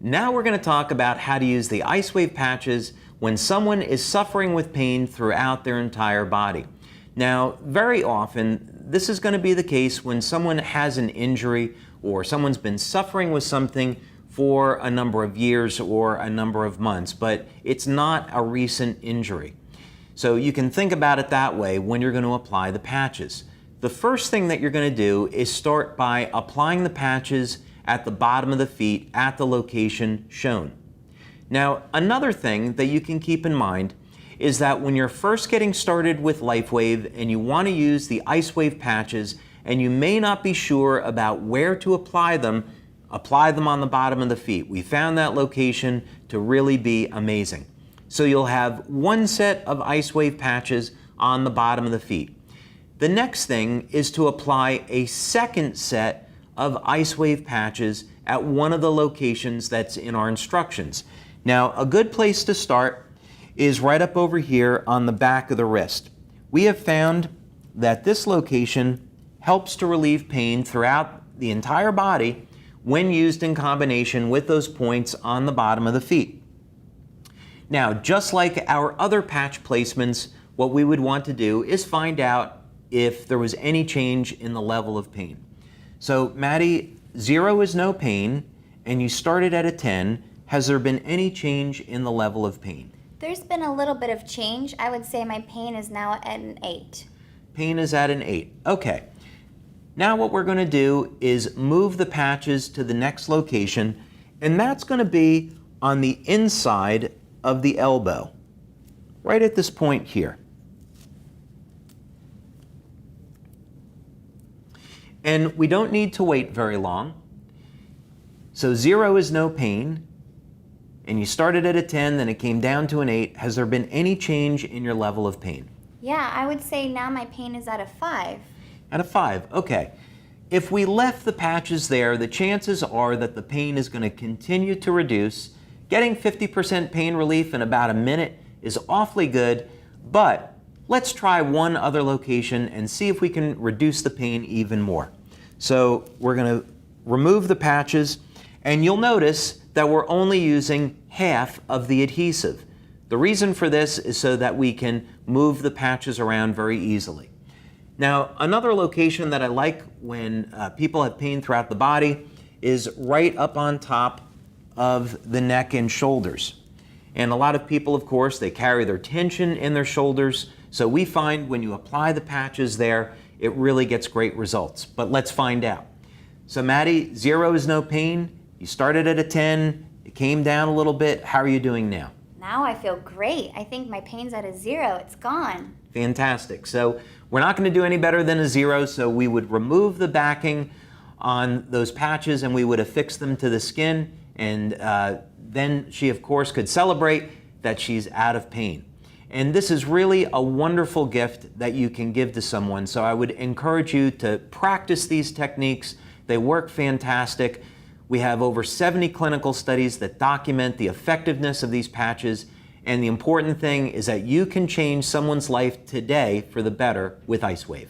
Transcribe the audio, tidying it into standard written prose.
Now we're going to talk about how to use the IceWave patches when someone is suffering with pain throughout their entire body. Now, very often, this is going to be the case when someone has an injury or someone's been suffering with something for a number of years or a number of months, but it's not a recent injury. So you can think about it that way when you're going to apply the patches. The first thing that you're going to do is start by applying the patches at the bottom of the feet at the location shown. Now, another thing that you can keep in mind is that when you're first getting started with LifeWave and you want to use the IceWave patches and you may not be sure about where to apply them on the bottom of the feet. We found that location to really be amazing. So you'll have one set of IceWave patches on the bottom of the feet. The next thing is to apply a second set of IceWave patches at one of the locations that's in our instructions. Now, a good place to start is right up over here on the back of the wrist. We have found that this location helps to relieve pain throughout the entire body when used in combination with those points on the bottom of the feet. Now, just like our other patch placements, what we would want to do is find out if there was any change in the level of pain. So, Maddie, 0 is no pain, and you started at a 10. Has there been any change in the level of pain? There's been a little bit of change. I would say my pain is now at an 8. Pain is at an 8. Okay. Now what we're going to do is move the patches to the next location, and that's going to be on the inside of the elbow, right at this point here. And we don't need to wait very long. So 0 is no pain, and you started at a 10, then it came down to an 8. Has there been any change in your level of pain? Yeah, I would say now my pain is at a 5. At a 5, okay. If we left the patches there, the chances are that the pain is going to continue to reduce. Getting 50% pain relief in about a minute is awfully good, but let's try one other location and see if we can reduce the pain even more. So we're going to remove the patches, and you'll notice that we're only using half of the adhesive. The reason for this is so that we can move the patches around very easily. Now, another location that I like when people have pain throughout the body is right up on top of the neck and shoulders. And a lot of people, of course, they carry their tension in their shoulders. So we find when you apply the patches there, it really gets great results. But let's find out. So Maddie, 0 is no pain. You started at a 10. It came down a little bit. How are you doing now? Now I feel great. I think my pain's at a 0. It's gone. Fantastic. So we're not going to do any better than a 0, so we would remove the backing on those patches and we would affix them to the skin, and then she, of course, could celebrate that she's out of pain. And this is really a wonderful gift that you can give to someone, so I would encourage you to practice these techniques. They work fantastic. We have over 70 clinical studies that document the effectiveness of these patches. And the important thing is that you can change someone's life today for the better with IceWave.